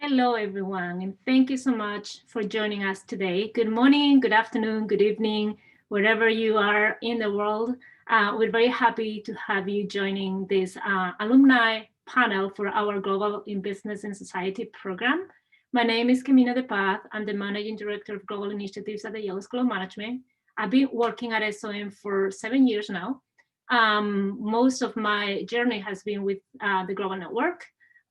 Hello, everyone, and thank you so much for joining us today. Good morning, good afternoon, good evening, wherever you are in the world. We're very happy to have you joining this alumni panel for our Global in Business and Society program. My name is Camina De Paz. I'm the Managing Director of Global Initiatives at the Yale School of Management. I've been working at SOM for 7 years now. Most of my journey has been with the Global Network.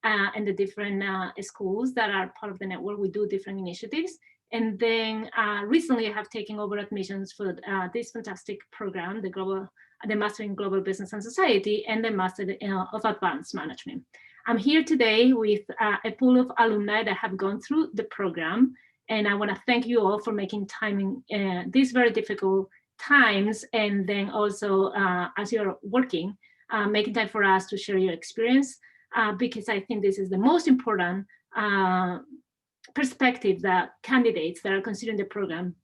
And the different schools that are part of the network. We do different initiatives. And then recently I have taken over admissions for this fantastic program, the Master in Global Business and Society and the Master of Advanced Management. I'm here today with a pool of alumni that have gone through the program. And I want to thank you all for making time in these very difficult times. And then also as you're working, making time for us to share your experience. Because I think this is the most important perspective that candidates that are considering the program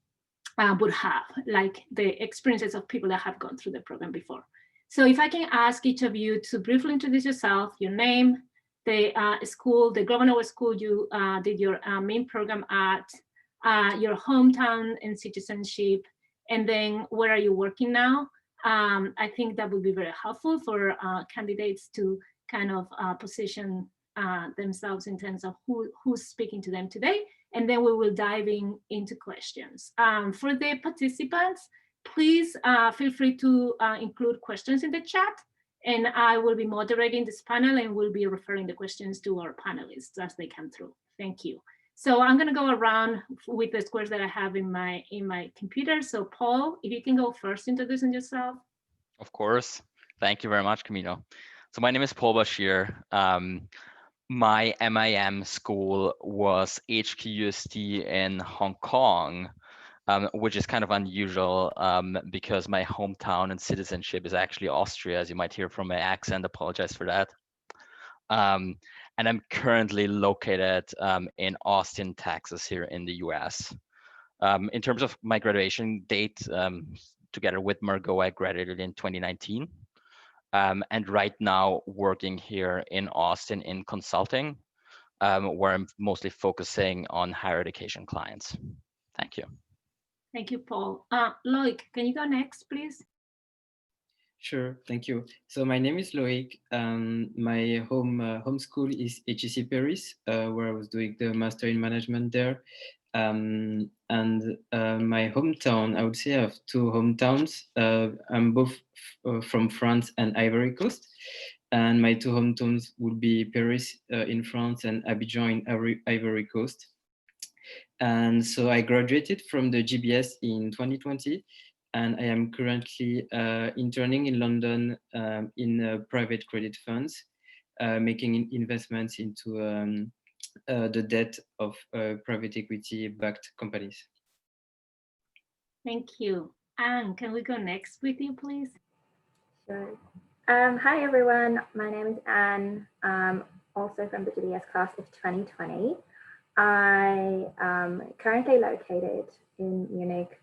would have, like the experiences of people that have gone through the program before. So if I can ask each of you to briefly introduce yourself, your name, the school, the Global Network school you did your main program at, your hometown and citizenship, and then where are you working now? I think that would be very helpful for candidates to kind of position themselves in terms of who's speaking to them today. And then we will dive into questions. For the participants, please feel free to include questions in the chat. And I will be moderating this panel and will be referring the questions to our panelists as they come through. Thank you. So I'm going to go around with the squares that I have in my computer. So Paul, if you can go first introducing yourself. Of course. Thank you very much, Camino. So my name is Paul Bashir. My MIM school was HKUST in Hong Kong, which is kind of unusual because my hometown and citizenship is actually Austria, as you might hear from my accent. Apologize for that. And I'm currently located in Austin, Texas, here in the US. In terms of my graduation date, together with Margot, I graduated in 2019. And right now working here in Austin in consulting, where I'm mostly focusing on higher education clients. Thank you. Thank you, Paul. Loic, can you go next, please? Sure, thank you. So my name is Loic. My home school is HEC Paris, where I was doing the Master in Management there. And my hometown, I would say I have two hometowns. I'm both from France and Ivory Coast. And my two hometowns would be Paris in France and Abidjan in Ivory Coast. And so I graduated from the GBS in 2020. And I am currently interning in London in private credit funds, making investments into the debt of private equity-backed companies. Thank you. Anne, can we go next with you, please? Sure. Hi, everyone. My name is Anne, also from the GBS class of 2020. I am currently located in Munich,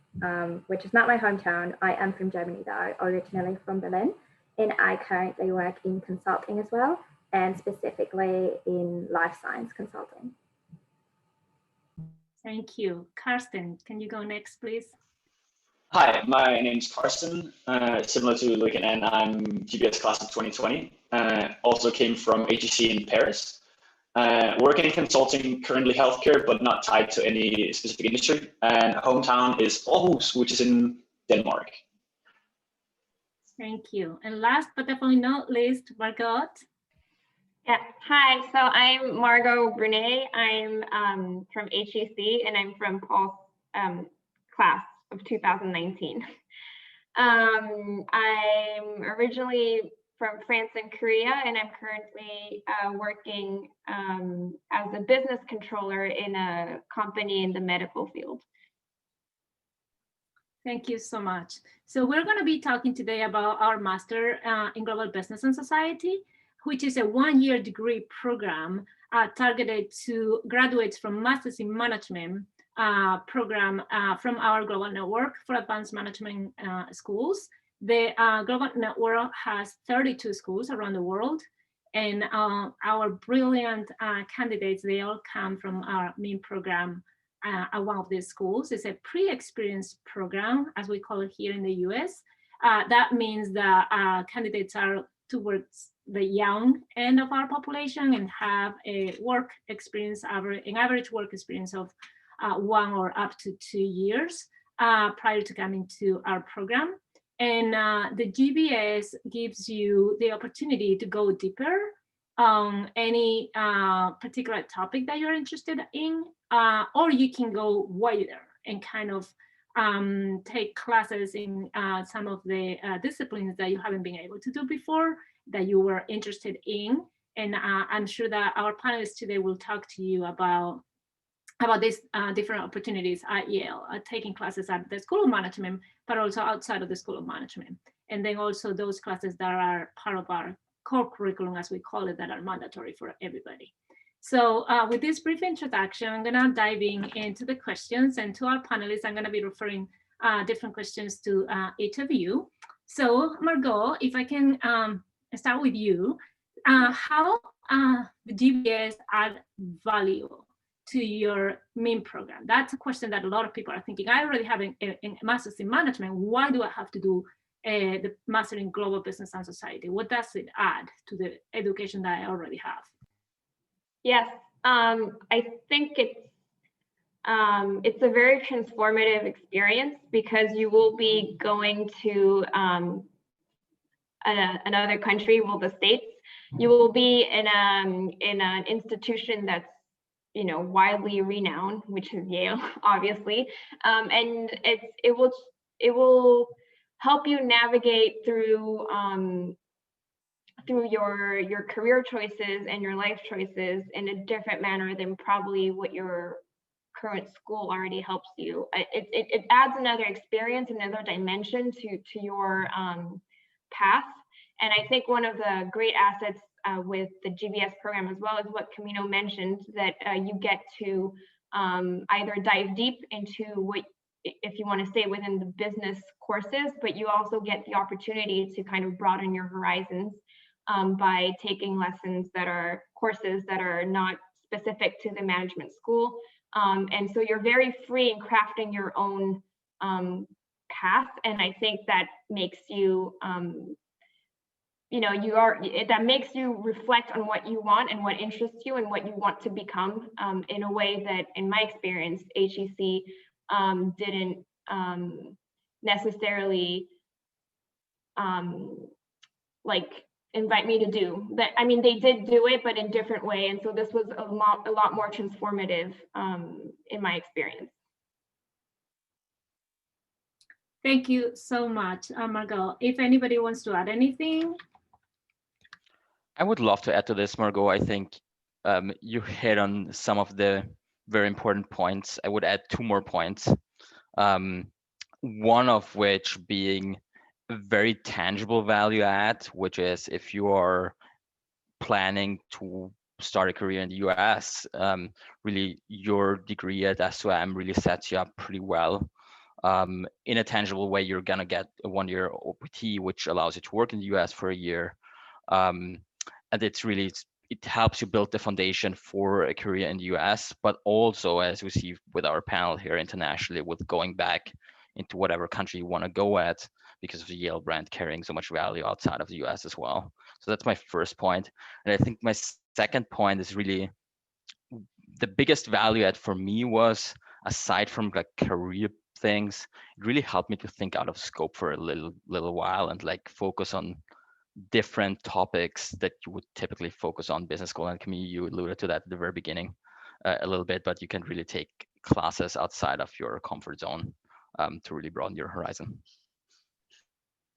which is not my hometown. I am from Germany, though, originally from Berlin, and I currently work in consulting as well, and specifically in life science consulting. Thank you. Karsten, can you go next, please? Hi, my name is Karsten. Similar to Luke and Anne, I'm GBS class of 2020. Also came from HEC in Paris. Working in consulting, currently healthcare, but not tied to any specific industry. And hometown is Aarhus, which is in Denmark. Thank you. And last but definitely not least, Margot. Yeah. Hi. So I'm Margot Brunet. I'm from HEC, and I'm from Paul's class of 2019. I'm originally from France and Korea, and I'm currently working as a business controller in a company in the medical field. Thank you so much. So we're going to be talking today about our Master in Global Business and Society, which is a one-year degree program targeted to graduates from Masters in Management program from our Global Network for Advanced Management schools. The Global Network has 32 schools around the world, And our brilliant candidates, they all come from our main program at one of these schools. It's a pre-experience program, as we call it here in the US. That means that candidates are towards the young end of our population and have a work experience, an average work experience of 1 or up to 2 years prior to coming to our program. And the GBS gives you the opportunity to go deeper on any particular topic that you're interested in, or you can go wider and kind of take classes in some of the disciplines that you haven't been able to do before, that you were interested in. And I'm sure that our panelists today will talk to you about these different opportunities at Yale, taking classes at the School of Management, but also outside of the School of Management. And then also those classes that are part of our core curriculum, as we call it, that are mandatory for everybody. So with this brief introduction, I'm gonna dive into the questions, and to our panelists, I'm gonna be referring different questions to each of you. So Margot, if I can start with you, how the GBS add value to your main program? That's a question that a lot of people are thinking. I already have a master's in management. Why do I have to do the master in global business and society? What does it add to the education that I already have? Yes, I think it's a very transformative experience, because you will be going to another country, well, the States. You will be in an institution that's, you know, widely renowned, which is Yale, obviously, and it will help you navigate through your career choices and your life choices in a different manner than probably what your current school already helps you. It adds another experience, another dimension to your path. And I think one of the great assets with the GBS program as well is what Camino mentioned, that you get to either dive deep into what, if you want to stay within the business courses, but you also get the opportunity to kind of broaden your horizons by taking courses that are not specific to the management school. And so you're very free in crafting your own path. And I think that makes you, that makes you reflect on what you want and what interests you and what you want to become in a way that, in my experience, HEC didn't necessarily invite me to do that. I mean, they did do it, but in a different way. And so this was a lot more transformative in my experience. Thank you so much, Margot. If anybody wants to add anything. I would love to add to this, Margot. I think you hit on some of the very important points. I would add 2 more points. One of which being a very tangible value add, which is if you are planning to start a career in the US, really your degree at SOM really sets you up pretty well. In a tangible way, you're gonna get a 1-year OPT, which allows you to work in the US for a year. And it helps you build the foundation for a career in the US, but also, as we see with our panel here internationally, with going back into whatever country you want to go at, because of the Yale brand carrying so much value outside of the US as well. So that's my first point. And I think my second point is really the biggest value add for me was, aside from like career things, it really helped me to think out of scope for a little while and like focus on different topics that you would typically focus on business school. And Camille, you alluded to that at the very beginning a little bit, but you can really take classes outside of your comfort zone to really broaden your horizon.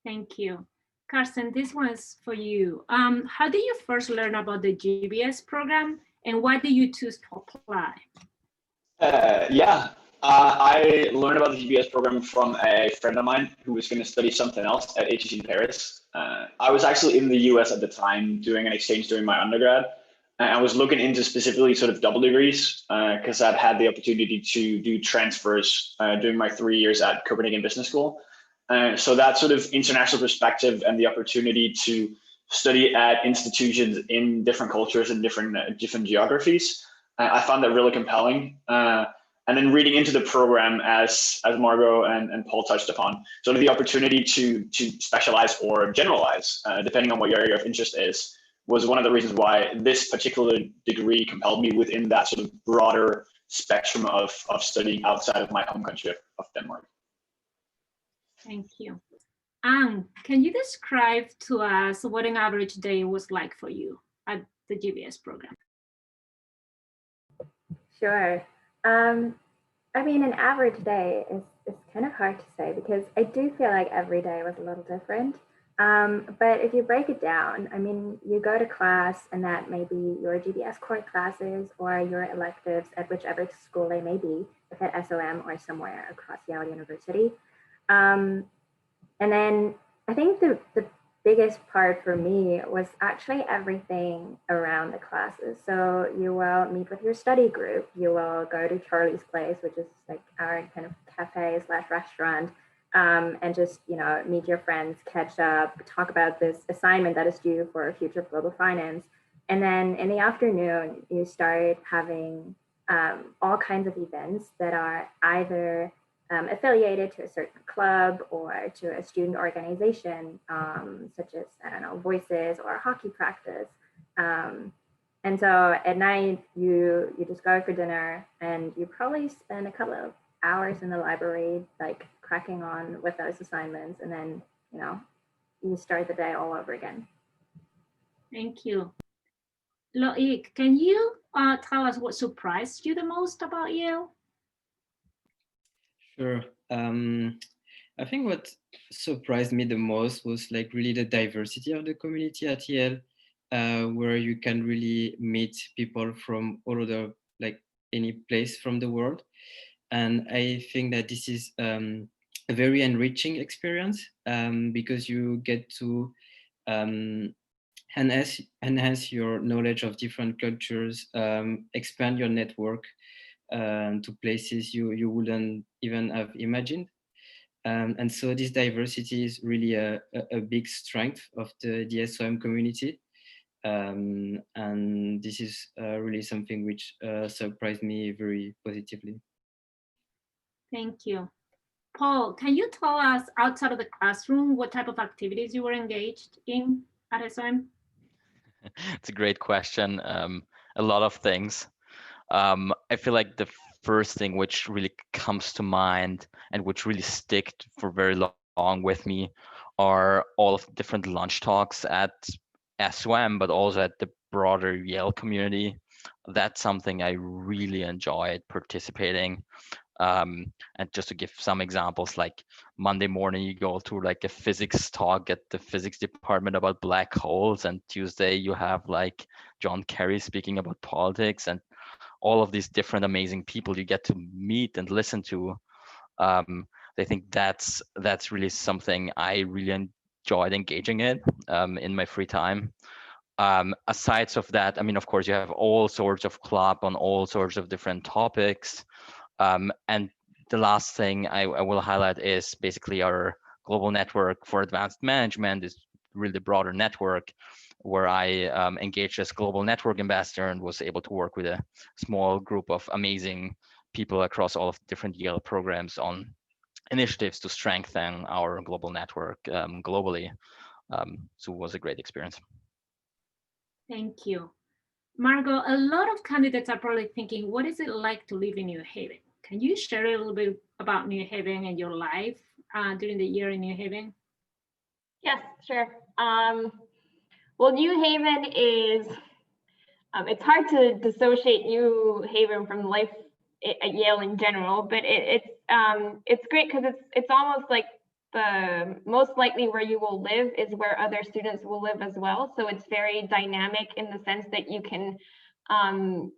Thank you. Carson, this one's for you. How did you first learn about the GBS program, and why did you choose to apply? I learned about the GBS program from a friend of mine who was going to study something else at HEC in Paris. I was actually in the US at the time doing an exchange during my undergrad. I was looking into specifically sort of double degrees because I'd had the opportunity to do transfers during my 3 years at Copenhagen Business School. So that sort of international perspective and the opportunity to study at institutions in different cultures and different geographies. I found that really compelling. And then reading into the program, as Margot and Paul touched upon, sort of the opportunity to specialize or generalize, depending on what your area of interest is, was one of the reasons why this particular degree compelled me within that sort of broader spectrum of studying outside of my home country of Denmark. Thank you. Anne, can you describe to us what an average day was like for you at the GBS program? Sure. I mean, an average day is kind of hard to say because I do feel like every day was a little different. But if you break it down, I mean, you go to class and that may be your GBS core classes or your electives at whichever school they may be, if at SOM or somewhere across Yale University. And then I think the biggest part for me was actually everything around the classes. So you will meet with your study group, you will go to Charlie's Place, which is like our kind of cafe / restaurant, and just, you know, meet your friends, catch up, talk about this assignment that is due for Future of Global Finance. And then in the afternoon, you start having all kinds of events that are either affiliated to a certain club or to a student organization, such as, I don't know, Voices or hockey practice. And so at night, you just go for dinner and you probably spend a couple of hours in the library, like cracking on with those assignments. And then, you know, you start the day all over again. Thank you. Loic, can you tell us what surprised you the most about Yale? Sure. I think what surprised me the most was like really the diversity of the community at Yale, where you can really meet people from all over, like any place from the world. And I think that this is a very enriching experience because you get to enhance your knowledge of different cultures, expand your network to places you wouldn't even have imagined. And so this diversity is really a big strength of the SOM community. And this is really something which surprised me very positively. Thank you. Paul, can you tell us outside of the classroom what type of activities you were engaged in at SOM? It's a great question. A lot of things. I feel like the first thing which really comes to mind and which really stick for very long with me are all of the different lunch talks at SOM, but also at the broader Yale community. That's something I really enjoyed participating. And just to give some examples, like Monday morning you go to like a physics talk at the physics department about black holes, and Tuesday you have like John Kerry speaking about politics, and all of these different amazing people you get to meet and listen to. I think that's really something I really enjoyed engaging in my free time. Aside of that, I mean, of course, you have all sorts of club on all sorts of different topics. And the last thing I will highlight is basically our global network for advanced management is really broader network where I engaged as global network ambassador and was able to work with a small group of amazing people across all of the different Yale programs on initiatives to strengthen our global network globally. So it was a great experience. Thank you. Margot, a lot of candidates are probably thinking, what is it like to live in New Haven? Can you share a little bit about New Haven and your life during the year in New Haven? Yes, sure. Well, New Haven is, it's hard to dissociate New Haven from life at Yale in general, but it's great because it's almost like the most likely where you will live is where other students will live as well. So it's very dynamic in the sense that you can,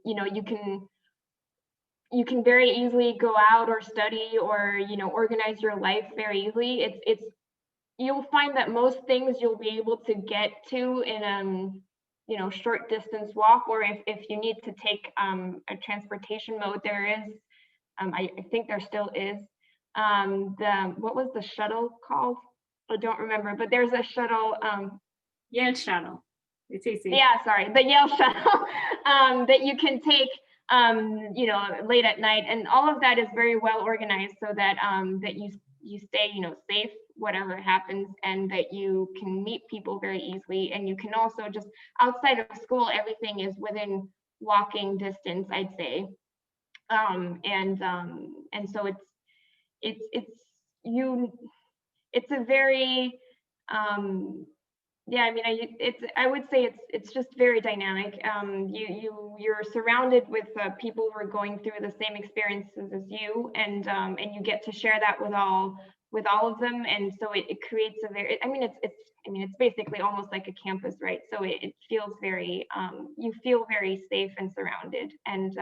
you know, you can very easily go out or study or, you know, organize your life very easily. You'll find that most things you'll be able to get to in you know, short distance walk, or if you need to take a transportation mode, there is, I think there still is, what was the shuttle called? I don't remember, but there's a shuttle Yale shuttle. It's easy. Yeah, sorry, the Yale shuttle that you can take, you know, late at night, and all of that is very well organized so that that you stay, you know, safe whatever happens, and that you can meet people very easily, and you can also just outside of school, everything is within walking distance, I'd say, and so it's a very yeah, I mean, I would say it's just very dynamic. You're surrounded with people who are going through the same experiences as you, and you get to share that with all of them, and so it creates a very, I mean, it's basically almost like a campus, right? So it feels very you feel very safe and surrounded, and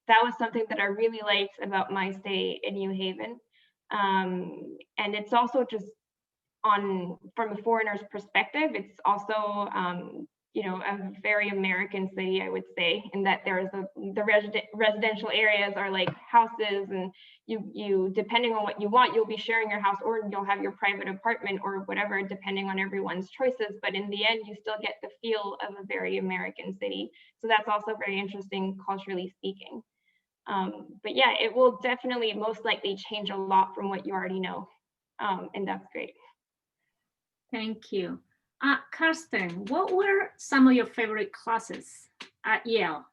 that was something that I really liked about my stay in New Haven, and it's also just from a foreigner's perspective, it's also you know, a very American city, I would say, in that there's the residential areas are like houses, and you depending on what you want, you'll be sharing your house, or you'll have your private apartment or whatever, depending on everyone's choices. But in the end, you still get the feel of a very American city. So that's also very interesting culturally speaking. But yeah, it will definitely most likely change a lot from what you already know. And that's great. Thank you. Karsten, what were some of your favorite classes at Yale?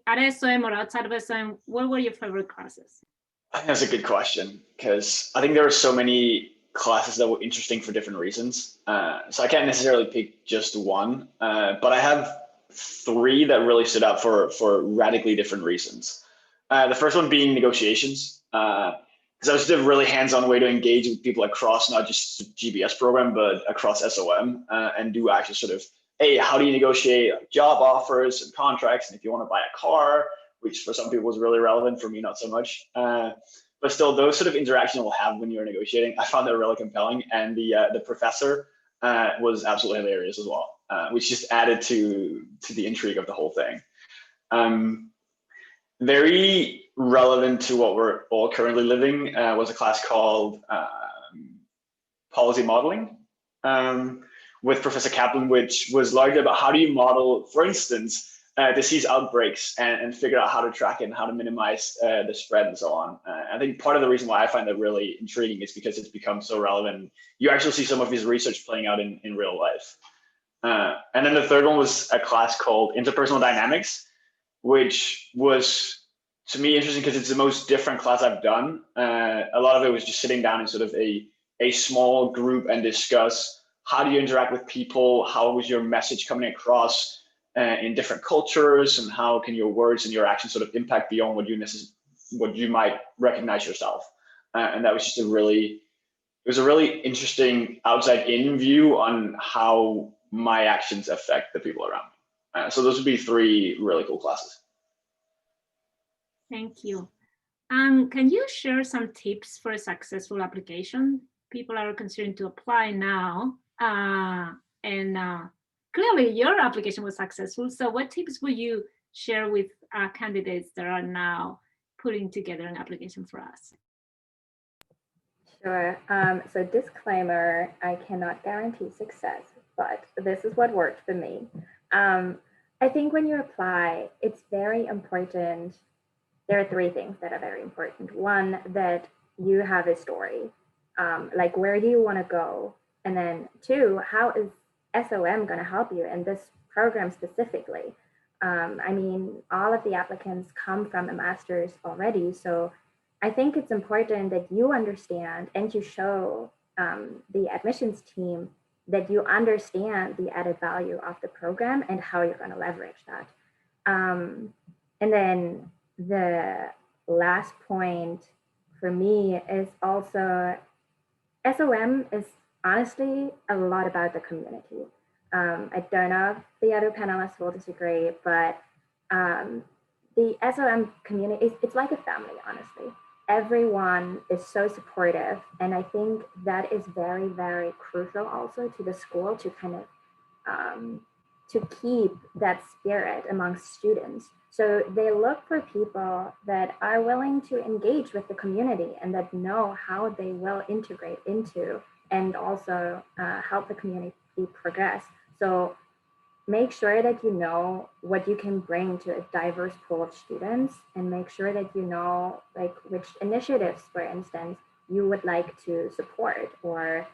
At SOM or outside of SOM, what were your favorite classes? I think that's a good question, because I think there were so many classes that were interesting for different reasons. So I can't necessarily pick just one, but I have three that really stood out for radically different reasons. The first one being negotiations, because that was just a really hands-on way to engage with people across not just the GBS program, but across SOM, and do actually sort of, hey, how do you negotiate job offers and contracts, and if you want to buy a car, which for some people was really relevant, for me not so much. But still, those sort of interactions we'll have when you're negotiating, I found that really compelling, and the professor was absolutely hilarious as well, which just added to the intrigue of the whole thing. Very relevant to what we're all currently living was a class called Policy Modeling with Professor Kaplan, which was largely about how do you model, for instance, disease outbreaks and figure out how to track it and how to minimize the spread and so on. I think part of the reason why I find that really intriguing is because it's become so relevant. You actually see some of his research playing out in real life. And then the third one was a class called Interpersonal Dynamics, which was, to me, interesting because it's the most different class I've done. A lot of it was just sitting down in sort of a small group and discuss how do you interact with people, how was your message coming across in different cultures, and how can your words and your actions sort of impact beyond what you might recognize yourself. And that was just it was a really interesting outside-in view on how my actions affect the people around me. So those would be three really cool classes. Thank you. Can you share some tips for a successful application? People are considering to apply now, and clearly your application was successful. So what tips would you share with candidates that are now putting together an application for us? Sure. So disclaimer, I cannot guarantee success, but this is what worked for me. I think when you apply, it's very important. There are three things that are very important. One, that you have a story, like where do you want to go? And then two, how is SOM going to help you in this program specifically? I mean, all of the applicants come from a master's already, so I think it's important that you understand and you show the admissions team that you understand the added value of the program and how you're going to leverage that. And then the last point for me is also SOM is honestly a lot about the community. I don't know if the other panelists will disagree, but the SOM community, it's like a family, honestly. Everyone is so supportive. And I think that is very, very crucial also to the school to kind of, to keep that spirit amongst students. So they look for people that are willing to engage with the community and that know how they will integrate into and also help the community progress So make sure that you know what you can bring to a diverse pool of students, and make sure that you know like which initiatives, for instance, you would like to support, or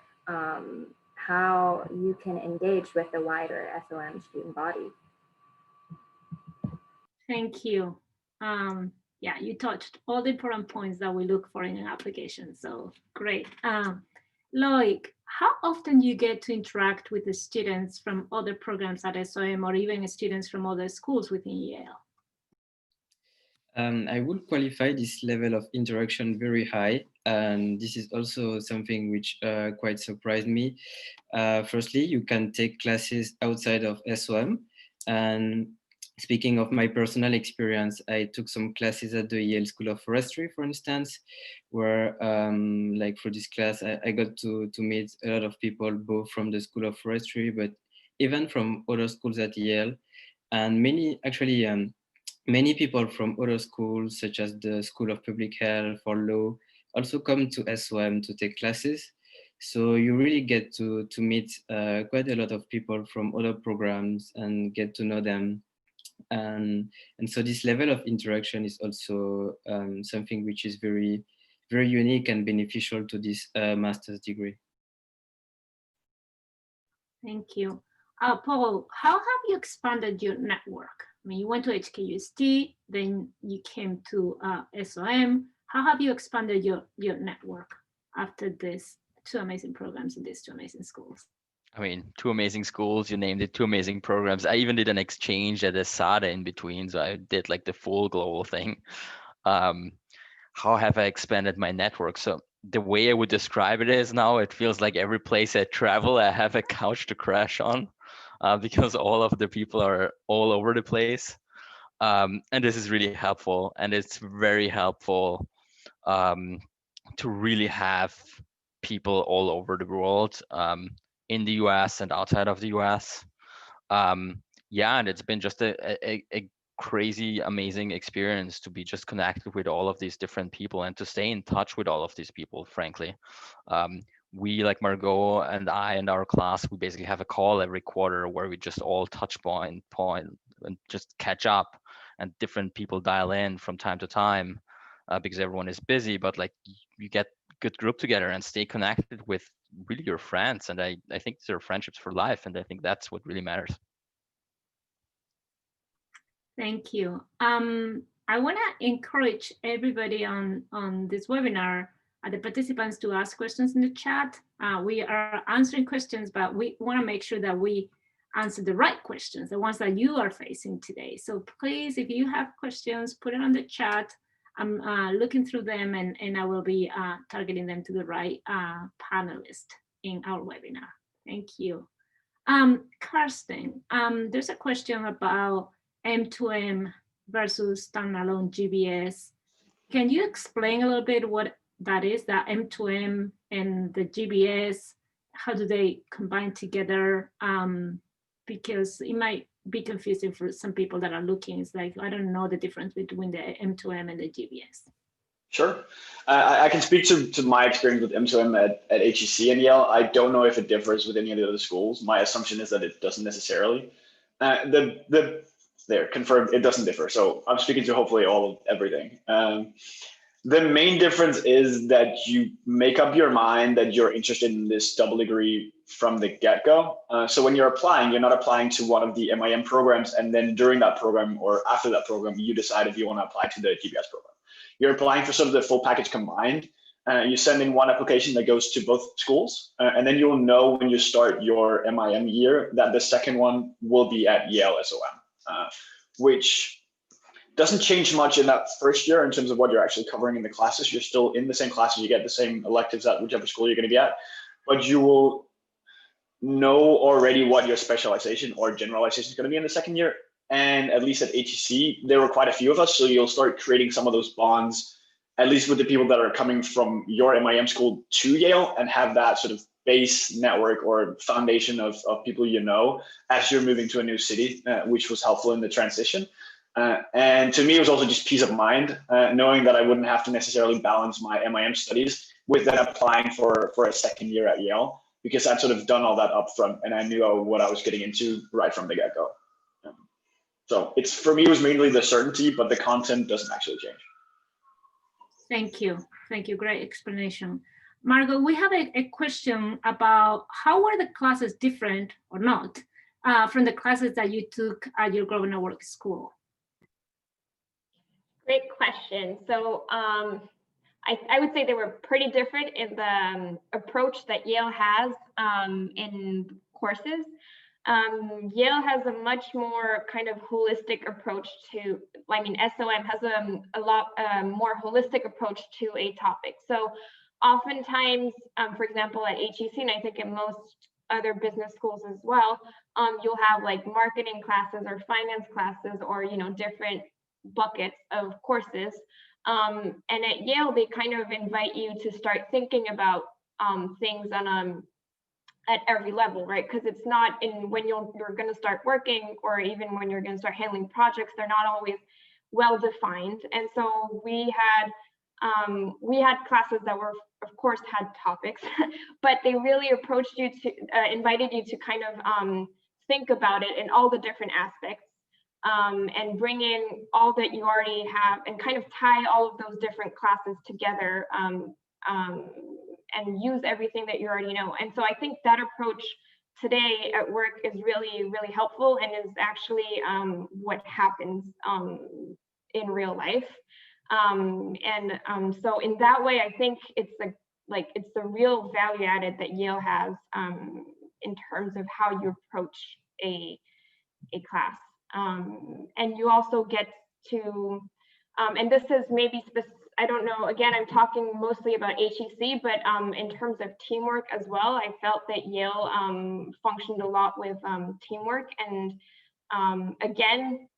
how you can engage with the wider SOM student body. Thank you. Yeah, you touched all the important points that we look for in an application. So great. Loic, how often do you get to interact with the students from other programs at SOM, or even students from other schools within Yale? I would qualify this level of interaction very high, and this is also something which quite surprised me. Firstly, you can take classes outside of SOM, and speaking of my personal experience, I took some classes at the Yale School of Forestry, for instance, where like for this class, I got to meet a lot of people, both from the School of Forestry, but even from other schools at Yale, and many people from other schools, such as the School of Public Health or Law, also come to SOM to take classes. So you really get to meet quite a lot of people from other programs and get to know them. And so this level of interaction is also something which is very, very unique and beneficial to this master's degree. Thank you. Paul, how have you expanded your network? I mean, you went to HKUST, then you came to SOM. How have you expanded your network after these two amazing programs in these two amazing schools? I mean, two amazing schools, you named it, two amazing programs. I even did an exchange at ESADA in between, so I did like the full global thing. How have I expanded my network? So the way I would describe it is now it feels like every place I travel, I have a couch to crash on because all of the people are all over the place. And this is really helpful. And it's very helpful to really have people all over the world, in the US and outside of the US. Yeah, and it's been just a crazy, amazing experience to be just connected with all of these different people and to stay in touch with all of these people, frankly. We, like Margot and I and our class, we basically have a call every quarter where we just all touch point and just catch up, and different people dial in from time to time because everyone is busy, but like you get good group together and stay connected with really your friends. And I think they're friendships for life. And I think that's what really matters. Thank you. I want to encourage everybody on this webinar, the participants, to ask questions in the chat. We are answering questions, but we want to make sure that we answer the right questions, the ones that you are facing today. So please, if you have questions, put it on the chat. I'm looking through them, and I will be targeting them to the right panelist in our webinar. Thank you. Karsten, there's a question about M2M versus standalone GBS. Can you explain a little bit what that is, that M2M and the GBS? How do they combine together? Because it might be confusing for some people that are looking. It's like, I don't know the difference between the M2M and the GBS. Sure. I can speak to my experience with M2M at HEC and Yale. I don't know if it differs with any of the other schools. My assumption is that it doesn't necessarily. There, confirmed, it doesn't differ. So I'm speaking to hopefully all of everything. The main difference is that you make up your mind that you're interested in this double degree from the get-go. So when you're applying, you're not applying to one of the MIM programs, and then during that program or after that program, you decide if you want to apply to the GBS program. You're applying for sort of the full package combined. You send in one application that goes to both schools, and then you'll know when you start your MIM year that the second one will be at Yale SOM, which doesn't change much in that first year in terms of what you're actually covering in the classes. You're still in the same classes, you get the same electives at whichever school you're going to be at, but you will know already what your specialization or generalization is going to be in the second year. And at least at HEC, there were quite a few of us, so you'll start creating some of those bonds, at least with the people that are coming from your MIM school to Yale, and have that sort of base network or foundation of people you know as you're moving to a new city, which was helpful in the transition. And to me, it was also just peace of mind, knowing that I wouldn't have to necessarily balance my MIM studies with then applying for a second year at Yale, because I'd sort of done all that up front and I knew what I was getting into right from the get-go. So it's, for me, it was mainly the certainty, but the content doesn't actually change. Thank you. Thank you. Great explanation. Margot, we have a question about how were the classes different or not from the classes that you took at your Grosvenor Work School? Great question. So I would say they were pretty different in the approach that Yale has in courses. Yale has a much more kind of holistic approach to, I mean, SOM has a lot more holistic approach to a topic. So oftentimes, for example, at HEC, and I think in most other business schools as well, you'll have like marketing classes or finance classes or, you know, different buckets of courses. And at Yale, they kind of invite you to start thinking about things on at every level, right? Because it's not in when you're going to start working, or even when you're going to start handling projects, they're not always well defined. And so we had classes that were, of course, had topics, but they really approached you to invited you to kind of think about it in all the different aspects. And bring in all that you already have and kind of tie all of those different classes together and use everything that you already know. And so I think that approach today at work is really, really helpful and is actually what happens in real life. So in that way, I think it's the real value added that Yale has in terms of how you approach a class. And you also get to, and this is maybe specific, I don't know, again, I'm talking mostly about HEC, but in terms of teamwork as well, I felt that Yale functioned a lot with teamwork. And again,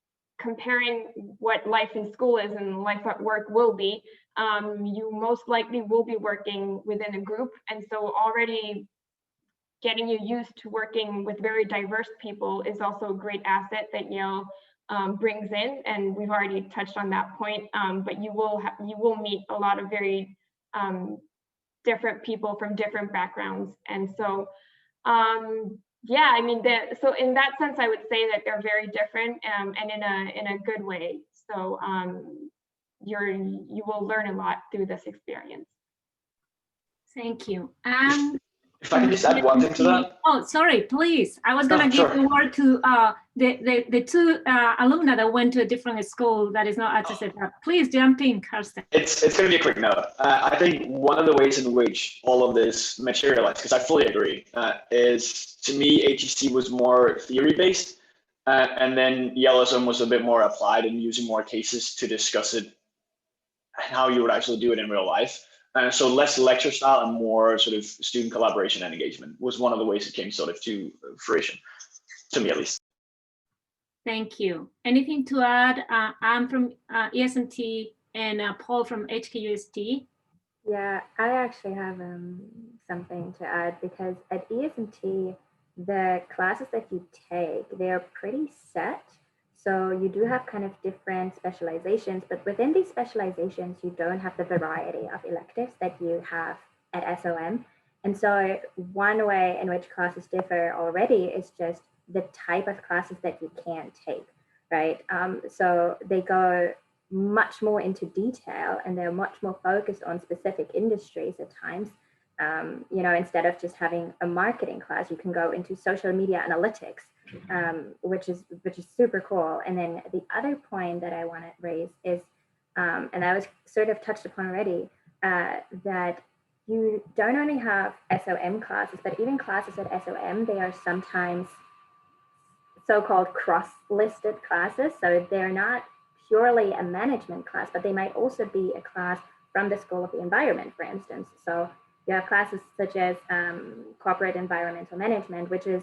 comparing what life in school is and life at work will be, you most likely will be working within a group. And so already getting you used to working with very diverse people is also a great asset that Yale brings in, and we've already touched on that point. But you will meet a lot of very different people from different backgrounds, and so yeah, I mean, so in that sense, I would say that they're very different, and in a good way. So you will learn a lot through this experience. Thank you. If I can just add one thing to that. Oh, sorry, please. I was going to give the word to the two alumni that went to a different school that is not HSF. Please jump in, Karsten. It's going to be a quick note. I think one of the ways in which all of this materialized, because I fully agree, is to me, HEC was more theory-based, and then Yale SOM was a bit more applied and using more cases to discuss it, how you would actually do it in real life. So less lecture style and more sort of student collaboration and engagement was one of the ways it came sort of to fruition, to me at least. Thank you. Anything to add? I'm from ESMT and Paul from HKUST. Yeah, I actually have something to add, because at ESMT, the classes that you take, they're pretty set. So you do have kind of different specializations, but within these specializations, you don't have the variety of electives that you have at SOM. And so one way in which classes differ already is just the type of classes that you can take, right? So they go much more into detail, and they're much more focused on specific industries at times. You know, instead of just having a marketing class, you can go into social media analytics, which is super cool. And then the other point that I want to raise is, and I was sort of touched upon already, that you don't only have SOM classes, but even classes at SOM, they are sometimes so-called cross-listed classes. So they're not purely a management class, but they might also be a class from the School of the Environment, for instance. So you have classes such as Corporate Environmental Management, which is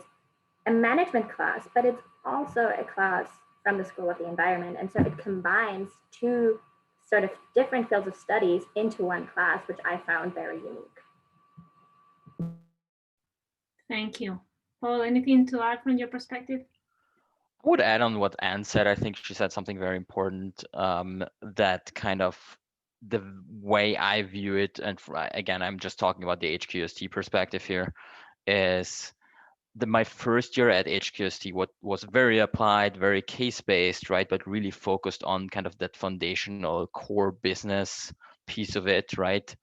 a management class, but it's also a class from the School of the Environment. And so it combines two sort of different fields of studies into one class, which I found very unique. Thank you. Paul, anything to add from your perspective? I would add on what Anne said. I think she said something very important, that kind of the way I view it, and again, I'm just talking about the HQST perspective here, is my first year at HQST was very applied, very case-based, right? But really focused on kind of that foundational core business piece of it, right?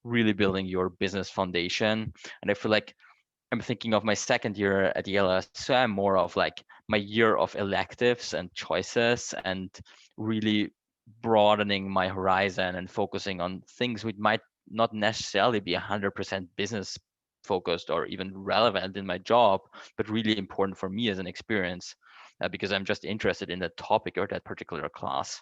Really building your business foundation. And I feel like I'm thinking of my second year at Yale, so I'm more of like my year of electives and choices and really broadening my horizon and focusing on things which might not necessarily be 100% business focused or even relevant in my job, but really important for me as an experience because I'm just interested in that topic or that particular class.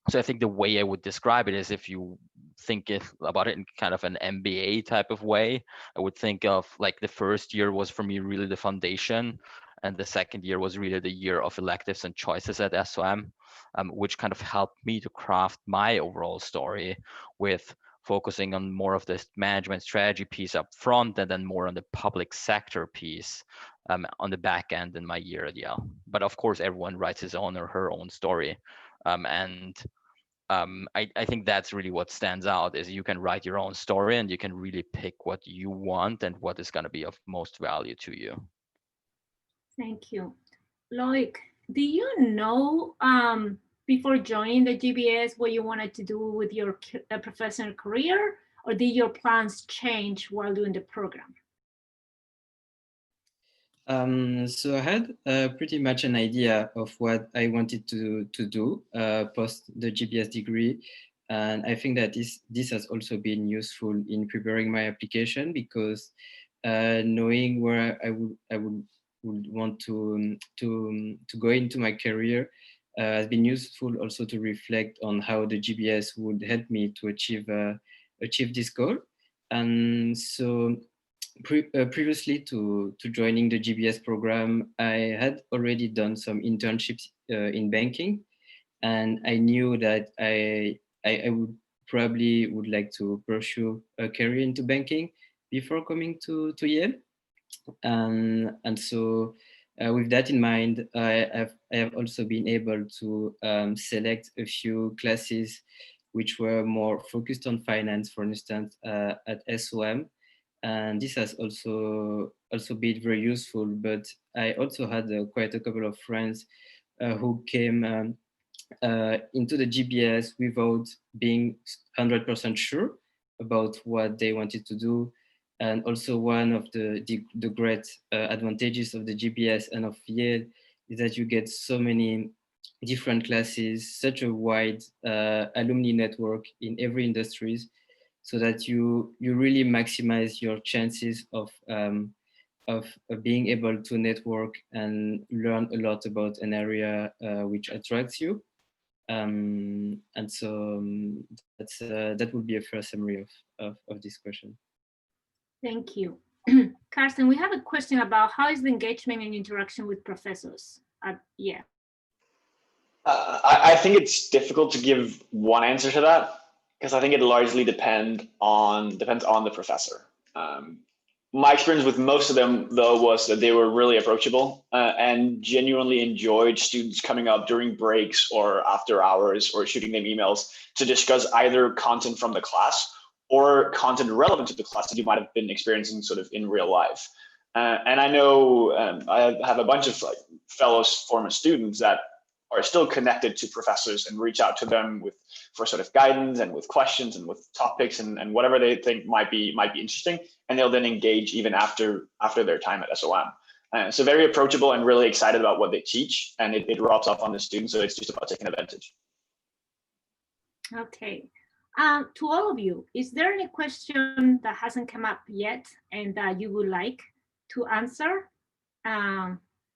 So I think the way I would describe it is if you think about it in kind of an MBA type of way, I would think of like the first year was for me really the foundation, and the second year was really the year of electives and choices at SOM, which kind of helped me to craft my overall story with focusing on more of this management strategy piece up front and then more on the public sector piece on the back end in my year at Yale. But of course, everyone writes his own or her own story. I think that's really what stands out is you can write your own story and you can really pick what you want and what is going to be of most value to you. Thank you. Loic, do you know before joining the GBS what you wanted to do with your professional career, or did your plans change while doing the program? So I had pretty much an idea of what I wanted to do post the GBS degree. And I think that this has also been useful in preparing my application because knowing where I would want to go into my career has been useful also to reflect on how the GBS would help me to achieve this goal. And so previously to joining the GBS program, I had already done some internships in banking, and I knew that I would probably would like to pursue a career into banking before coming to Yale. And so with that in mind, I have also been able to select a few classes which were more focused on finance, for instance, at SOM. And this has also been very useful. But I also had quite a couple of friends who came into the GBS without being 100% sure about what they wanted to do. And also one of the great advantages of the GBS and of Yale is that you get so many different classes, such a wide alumni network in every industries, so that you really maximize your chances of being able to network and learn a lot about an area which attracts you. And so that would be a fair summary of this question. Thank you. Carsten, we have a question about how is the engagement and interaction with professors at Yale? I think it's difficult to give one answer to that because I think it largely depends on the professor. My experience with most of them, though, was that they were really approachable and genuinely enjoyed students coming up during breaks or after hours or shooting them emails to discuss either content from the class or content relevant to the class that you might have been experiencing sort of in real life. And I know I have a bunch of fellow former students that are still connected to professors and reach out to them for sort of guidance and with questions and with topics and whatever they think might be interesting, and they'll then engage even after their time at SOM. So very approachable and really excited about what they teach, and it rubs off on the students, so it's just about taking advantage. Okay. To all of you, is there any question that hasn't come up yet and that you would like to answer?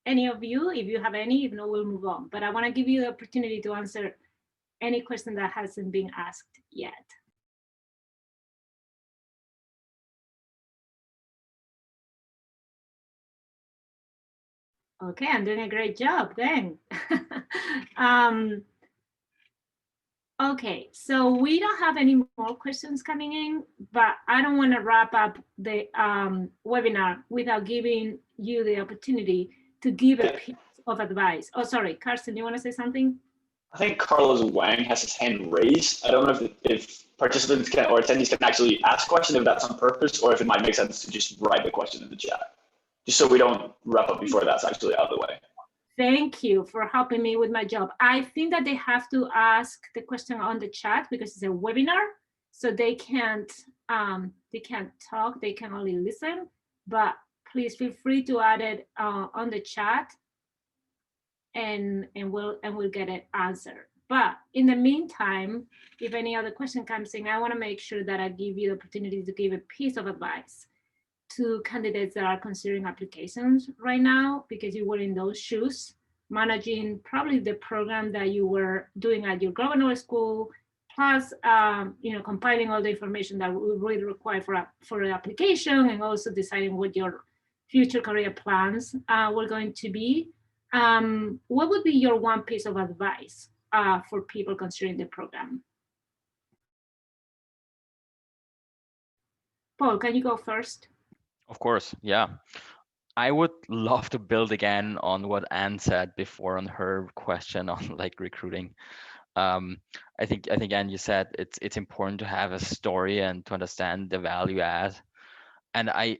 Any of you, if you have any, if not, we'll move on. But I want to give you the opportunity to answer any question that hasn't been asked yet. Okay, I'm doing a great job then. Okay, so we don't have any more questions coming in, but I don't want to wrap up the webinar without giving you the opportunity to give a piece of advice. Oh, sorry, Carsten, you want to say something? I think Carlos Wang has his hand raised. I don't know if participants can or attendees can actually ask a question, if that's on purpose, or if it might make sense to just write the question in the chat, just so we don't wrap up before that's actually out of the way. Thank you for helping me with my job. I think that they have to ask the question on the chat because it's a webinar, so they can't talk, they can only listen, but please feel free to add it on the chat and we'll get it answered. But in the meantime, if any other question comes in, I want to make sure that I give you the opportunity to give a piece of advice to candidates that are considering applications right now, because you were in those shoes, managing probably the program that you were doing at your graduate school, plus compiling all the information that we really require for the application, and also deciding what your future career plans were going to be. What would be your one piece of advice for people considering the program? Paul, can you go first? Of course, yeah. I would love to build again on what Anne said before on her question on like recruiting. I think Anne, you said it's important to have a story and to understand the value add. And I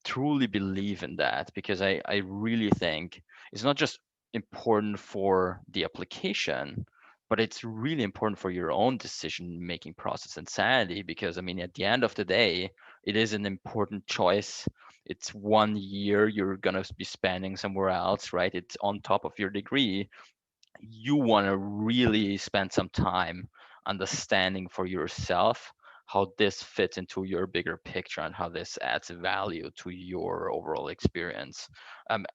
truly believe in that, because I really think it's not just important for the application, but it's really important for your own decision-making process and sanity, because I mean, at the end of the day, it is an important choice. It's 1 year you're gonna be spending somewhere else, right? It's on top of your degree. You wanna really spend some time understanding for yourself how this fits into your bigger picture and how this adds value to your overall experience.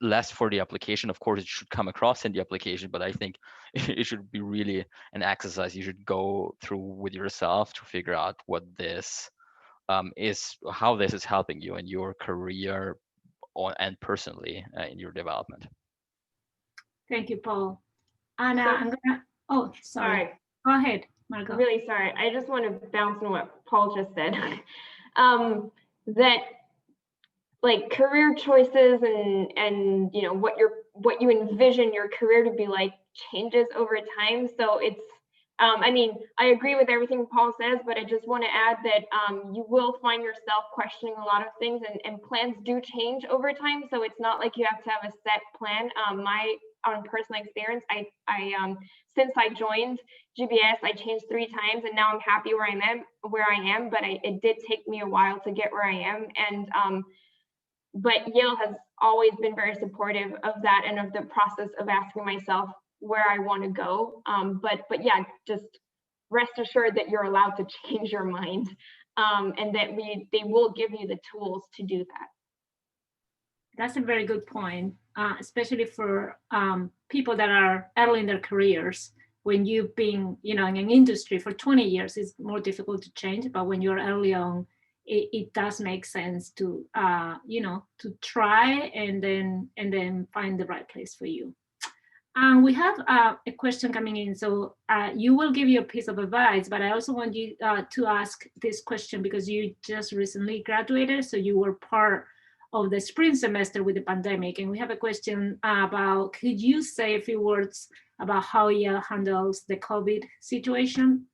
Less for the application, of course, it should come across in the application, but I think it should be really an exercise you should go through with yourself to figure out what this is, how this is helping you in your career and personally in your development. Thank you, Paul. Anna, So, I'm gonna, oh, sorry. Go ahead, Margot. Really sorry. I just want to bounce on what Paul just said. That like career choices and you know what you envision your career to be like changes over time. So it's I mean, I agree with everything Paul says, but I just want to add that you will find yourself questioning a lot of things, and plans do change over time. So it's not like you have to have a set plan. My own personal experience, I since I joined GBS, I changed 3 times, and now I'm happy where I am. But it did take me a while to get where I am, and but Yale has always been very supportive of that and of the process of asking myself where I want to go. But yeah, just rest assured that you're allowed to change your mind, and that they will give you the tools to do that. That's a very good point, especially for people that are early in their careers. When you've been, in an industry for 20 years, it's more difficult to change. But when you're early on, it does make sense to, to try and then find the right place for you. We have a question coming in. So you will give you a piece of advice, but I also want you to ask this question because you just recently graduated. So you were part of the spring semester with the pandemic. And we have a question about, could you say a few words about how Yale handles the COVID situation?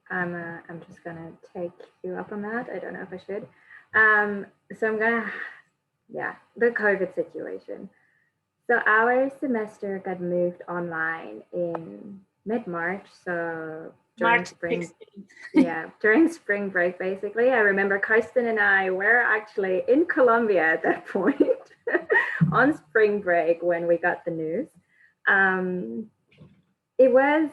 I'm just gonna take you up on that. I don't know if I should. So I'm gonna, the COVID situation. So our semester got moved online in mid-March. So during spring, during spring break, basically. I remember Karsten and I were actually in Colombia at that point on spring break when we got the news. It was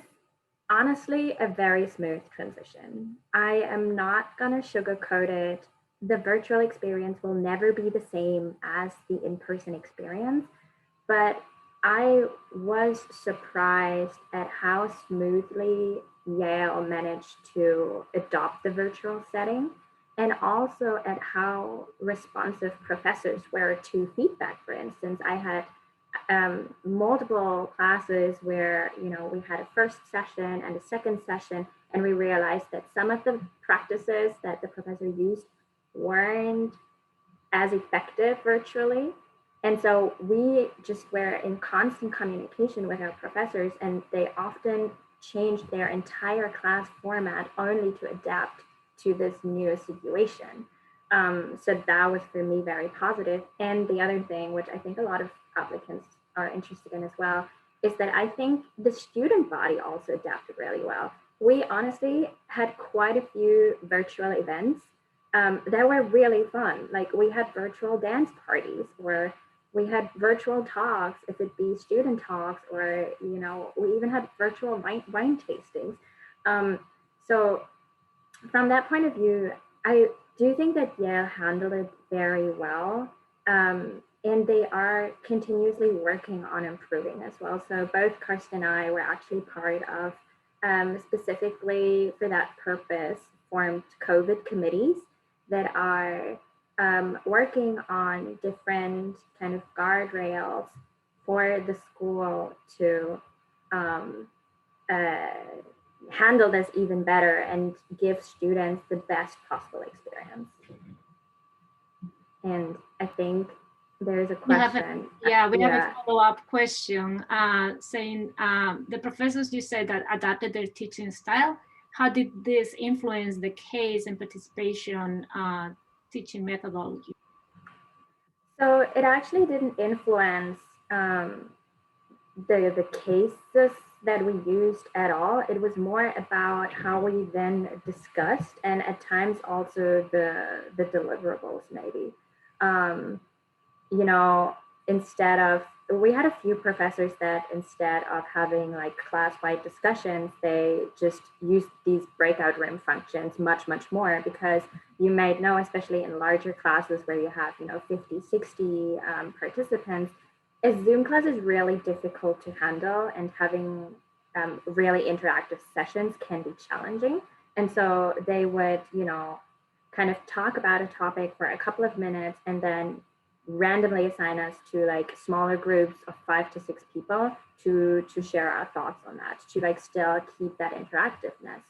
honestly a very smooth transition. I am not gonna sugarcoat it. The virtual experience will never be the same as the in-person experience, but I was surprised at how smoothly Yale managed to adopt the virtual setting, and also at how responsive professors were to feedback. For instance, I had multiple classes where we had a first session and a second session, and we realized that some of the practices that the professor used weren't as effective virtually. And so we just were in constant communication with our professors, and they often changed their entire class format only to adapt to this new situation. So that was for me very positive. And the other thing, which I think a lot of applicants are interested in as well, is that I think the student body also adapted really well. We honestly had quite a few virtual events that were really fun. Like we had virtual dance parties where we had virtual talks, if it be student talks, or we even had virtual wine tastings. So from that point of view, I do think that Yale handled it very well. And they are continuously working on improving as well. So both Karsten and I were actually part of specifically for that purpose formed COVID committees that are working on different kind of guardrails for the school to handle this even better and give students the best possible experience. And I think there's a question. We have a follow-up question saying the professors you said that adapted their teaching style. How did this influence the case and participation teaching methodology? So it actually didn't influence the cases that we used at all. It was more about how we then discussed, and at times also the deliverables maybe. Instead of, we had a few professors that instead of having like class-wide discussions, they just used these breakout room functions much more, because you might know, especially in larger classes where you have 50, 60 participants, a Zoom class is really difficult to handle, and having really interactive sessions can be challenging. And so they would kind of talk about a topic for a couple of minutes and then randomly assign us to like smaller groups of 5 to 6 people to share our thoughts on that, to like still keep that interactiveness.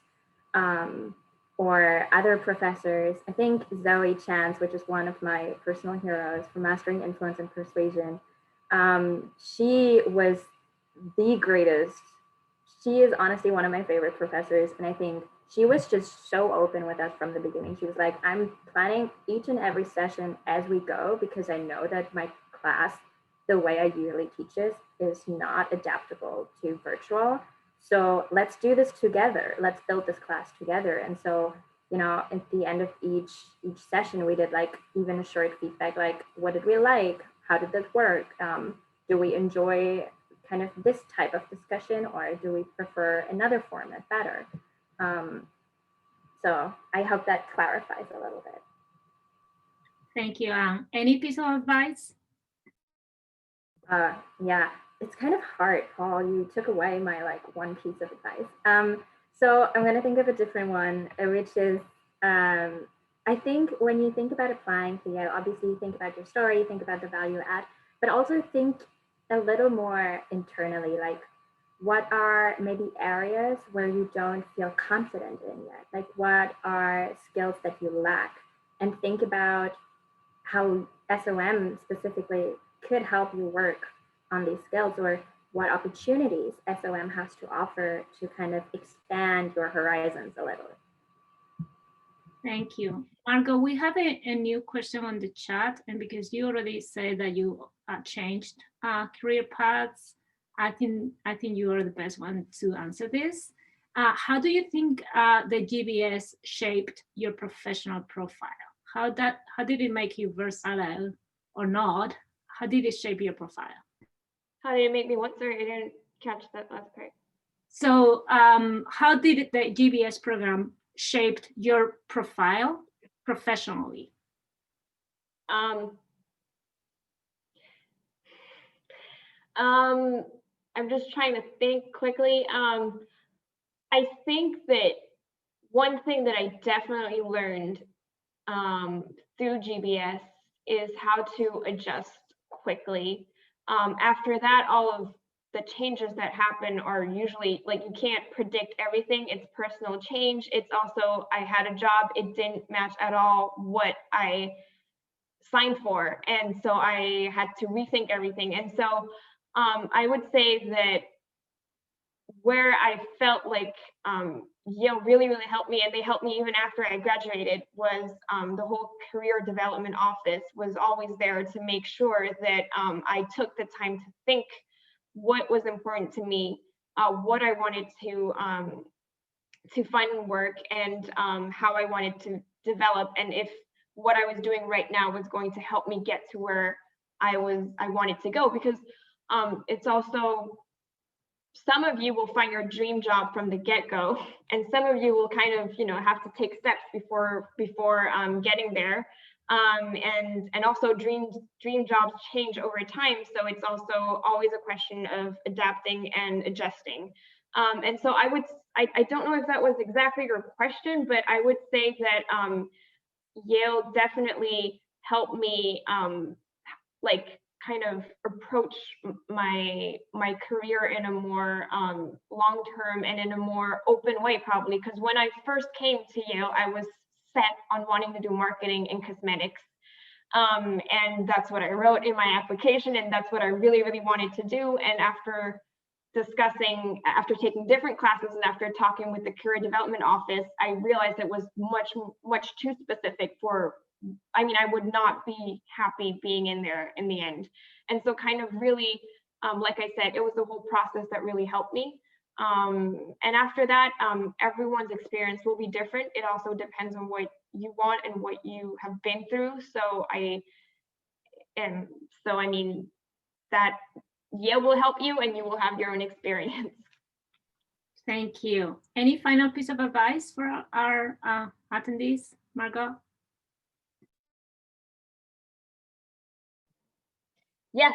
Or other professors, I think Zoe Chance, which is one of my personal heroes for Mastering Influence and Persuasion, she was the greatest. She is honestly one of my favorite professors, and I think she was just so open with us from the beginning. She was like, I'm planning each and every session as we go, because I know that my class, the way I usually teach is not adaptable to virtual. So let's do this together. Let's build this class together. And so, at the end of each session, we did like even a short feedback, like, what did we like? How did this work? Do we enjoy kind of this type of discussion, or do we prefer another format better? So I hope that clarifies a little bit. Thank you. Any piece of advice? Yeah, it's kind of hard, Paul. You took away my one piece of advice. So I'm going to think of a different one, which is, I think when you think about applying to Yale, obviously you think about your story, you think about the value add, but also think a little more internally, like what are maybe areas where you don't feel confident in yet? Like what are skills that you lack? And think about how SOM specifically could help you work on these skills, or what opportunities SOM has to offer to kind of expand your horizons a little. Thank you. Margot, we have a new question on the chat, and because you already said that you changed career paths, I think you are the best one to answer this. How do you think the GBS shaped your professional profile? How did it make you versatile or not? How did it shape your profile? How did it make me what? Sorry, I didn't catch that last part. So how did the GBS program shaped your profile professionally? I'm just trying to think quickly. I think that one thing that I definitely learned through GBS is how to adjust quickly. After that, all of the changes that happen are usually like, you can't predict everything. It's personal change. It's also, I had a job, it didn't match at all what I signed for. And so I had to rethink everything. And so I would say that where I felt like Yale really, really helped me, and they helped me even after I graduated, was the whole career development office was always there to make sure that I took the time to think what was important to me, what I wanted to find in work, and how I wanted to develop, and if what I was doing right now was going to help me get to where I wanted to go. Because it's also, some of you will find your dream job from the get-go, and some of you will kind of, have to take steps before getting there. And also dream jobs change over time, so it's also always a question of adapting and adjusting. And so I don't know if that was exactly your question, but I would say that Yale definitely helped me like kind of approach my career in a more long-term and in a more open way, probably, because when I first came to Yale, I was set on wanting to do marketing and cosmetics. And that's what I wrote in my application, and that's what I really, really wanted to do. And after taking different classes and after talking with the career development office, I realized it was much too specific for, I would not be happy being in there in the end. And so kind of really, like I said, it was the whole process that really helped me. And after that, everyone's experience will be different. It also depends on what you want and what you have been through. So that Yale will help you, and you will have your own experience. Thank you. Any final piece of advice for our attendees, Margot? Yes.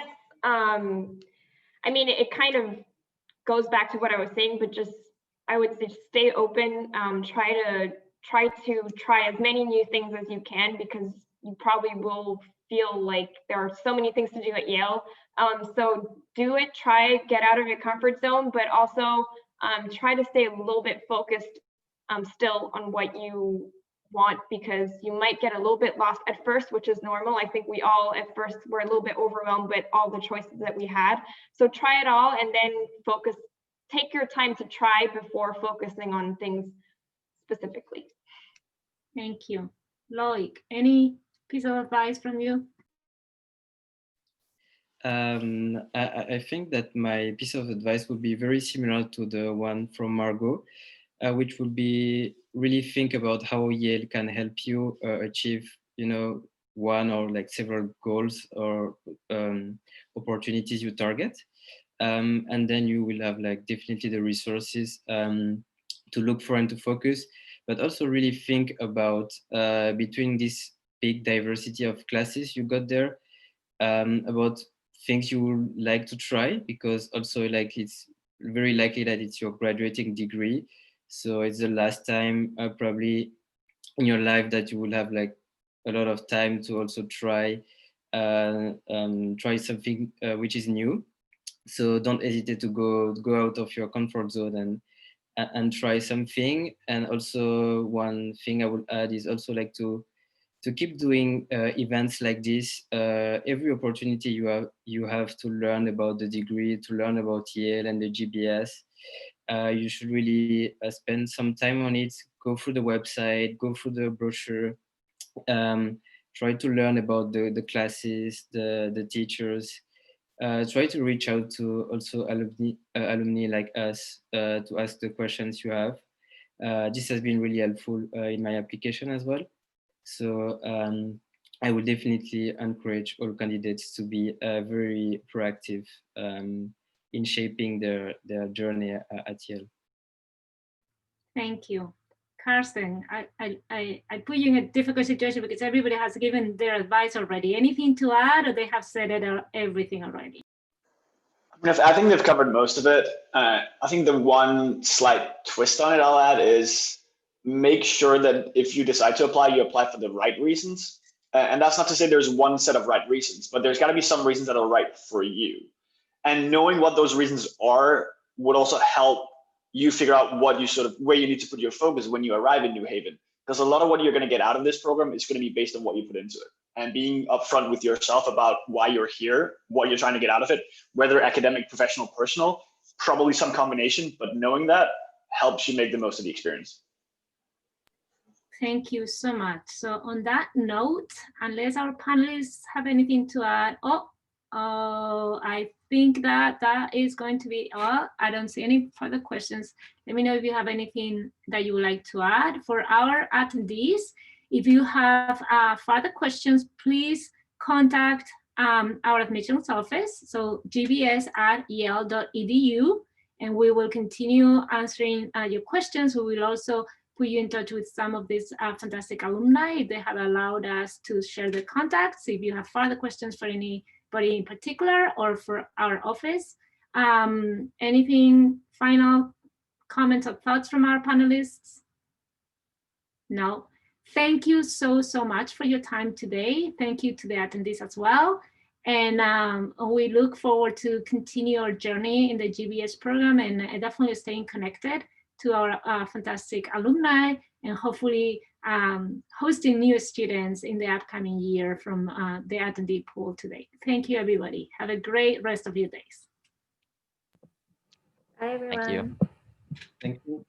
It kind of goes back to what I was saying, but I would say stay open. Try to try as many new things as you can, because you probably will feel like there are so many things to do at Yale. So do it, try, get out of your comfort zone, but also try to stay a little bit focused still on what you want, because you might get a little bit lost at first, which is normal. I think we all at first were a little bit overwhelmed with all the choices that we had. So try it all, and then focus, take your time to try before focusing on things specifically. Thank you. Loic, any piece of advice from you? I think that my piece of advice would be very similar to the one from Margot, which would be really think about how Yale can help you achieve, one or like several goals or opportunities you target. And then you will have like definitely the resources to look for and to focus, but also really think about between this big diversity of classes you got there, about things you would like to try, because also like it's very likely that it's your graduating degree. So it's the last time probably in your life that you will have like a lot of time to also try something which is new. So don't hesitate to go out of your comfort zone and try something. And also one thing I would add is also like to keep doing events like this. Every opportunity you have to learn about the degree, to learn about Yale and the GBS, you should really spend some time on it. Go through the website, go through the brochure, try to learn about the classes, the teachers. Try to reach out to also alumni like us to ask the questions you have. This has been really helpful in my application as well. So I would definitely encourage all candidates to be very proactive in shaping their journey at Yale. Thank you. Carsten, I put you in a difficult situation because everybody has given their advice already. Anything to add, or they have said everything already? I think they've covered most of it. I think the one slight twist on it I'll add is make sure that if you decide to apply, you apply for the right reasons. And that's not to say there's one set of right reasons, but there's got to be some reasons that are right for you. And knowing what those reasons are would also help you figure out what you where you need to put your focus when you arrive in New Haven. because a lot of what you're going to get out of this program is going to be based on what you put into it. And being upfront with yourself about why you're here, what you're trying to get out of it, whether academic, professional, personal, probably some combination, but knowing that helps you make the most of the experience. Thank you so much. So on that note, unless our panelists have anything to add, I think that is going to be all. I don't see any further questions. Let me know if you have anything that you would like to add. For our attendees, if you have further questions, please contact our admissions office, so gbs@yale.edu, and we will continue answering your questions. We will also put you in touch with some of these fantastic alumni. They have allowed us to share their contacts. If you have further questions for anybody in particular or for our office. Anything final comments or thoughts from our panelists? No. Thank you so much for your time today. Thank you to the attendees as well. And we look forward to continue our journey in the GBS program and definitely staying connected to our fantastic alumni and hopefully hosting new students in the upcoming year from the attendee pool today. Thank you, everybody. Have a great rest of your days. Bye, everyone. Thank you. Thank you.